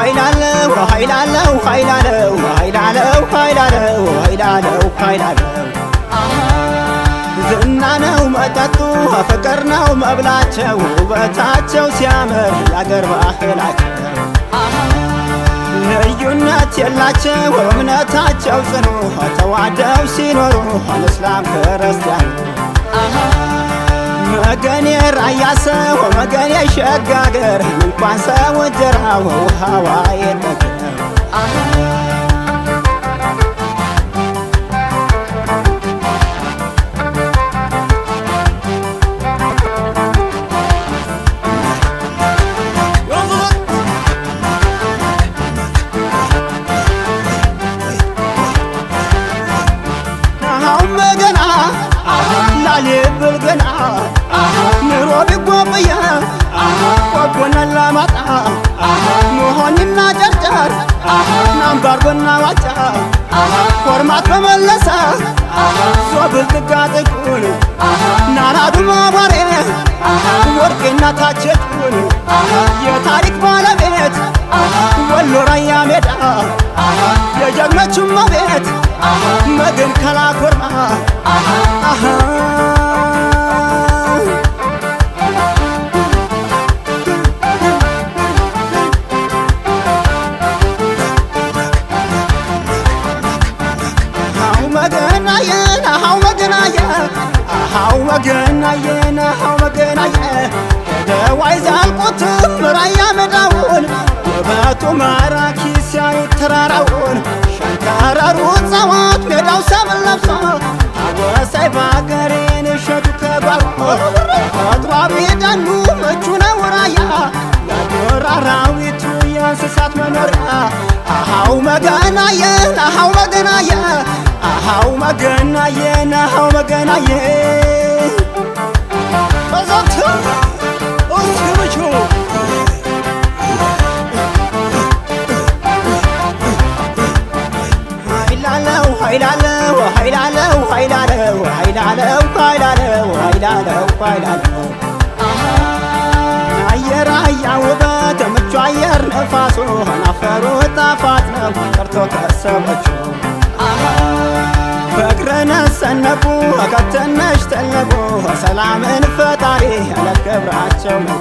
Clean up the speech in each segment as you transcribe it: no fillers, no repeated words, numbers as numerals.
ኃይላለው ኃይላለው ኃይላለው ኃይላለው ኃይላለው ኃይላለው ኃይላለው ዝና ነው መጠጡ ፍቅር ነው መብላቸው ውበታቸው ሲያምር ያገር ባህላቸው ልዩነት የላቸው እምነታቸው ጽኑ ተዋደው ሲኖሩ እስላም ክርስቲያኑ መገኔ ራያ ሰው መገኔ ሸጋገር እንኳን ሰው ጀራው ውሃዋ የነገር ልብል ገና ኑሮ ቢጎብየ ቆቦና ላማጣ መሆንና ጨርጨር ናምባርጎና ዋጫ ፎርማት በመለሰ ዞብል ጥጋጥቁን ናራዱ ማባሬ ወርቄና ታቸቱን የታሪክ ባለቤት ወሎ ራያ ሜዳ የጀግኖቹም ቤት መገን ከላኮርማ መገናየ ደዋይ ዛልቁትም ራያ ሜዳውን ውበቱ ማራኪ ሲያዩት ተራራውን ሸንተረሩ ጸዋት ሜዳው ሰብል ለብሶ ታወሳይ ባገሬን እሸቱ ከባርቆ ተፈጥሯዊ ደኑ ምቹ ነው ራያ ለዱር አራዊቱ የእንስሳት መኖሪያ አሃው መገናየ አሃው መገናየ አሃው መገናየ አሃው መገናየ ኃይላለው ኃይላለው ኃይላለው ኃይላለው ኃይላለው ኃይላለው ኃይላለው አየራያ ውበት ምቹ አየር ነፋሱ አፈሩ ጣፋጭ ነው ቀርቶ ከሰቦቹ ፍቅርን ሰነቁ ከተነሽ ተለቁ ሰላምን ፈጣሪ ለክብራቸው ነው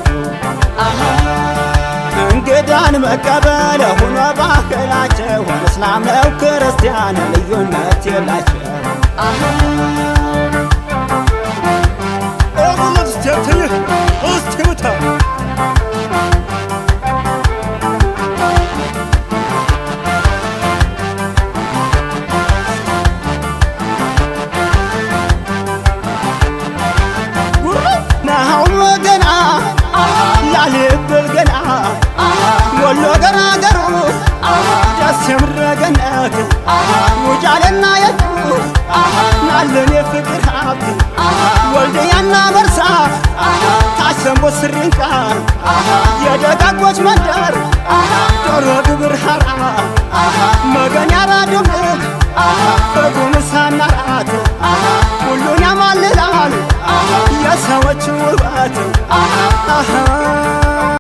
እንግዳን መቀበል ሆኖ ባህላቸው እስላም ነው ክርስቲያን ልዩነት የላቸው ወሎ ገራገሩ ደስ የምረገነት ውጫሌና የቱ ናለን የፍቅር ሀብት ወልድያና መርሳ ታሸንቦ ስሪንቃ የደጋጎች መንደር ዶሮ ግብር ሀራ መገን ያራዱልክ በጉምሳና ራት ሁሉን ያማልላል የሰዎች ውበት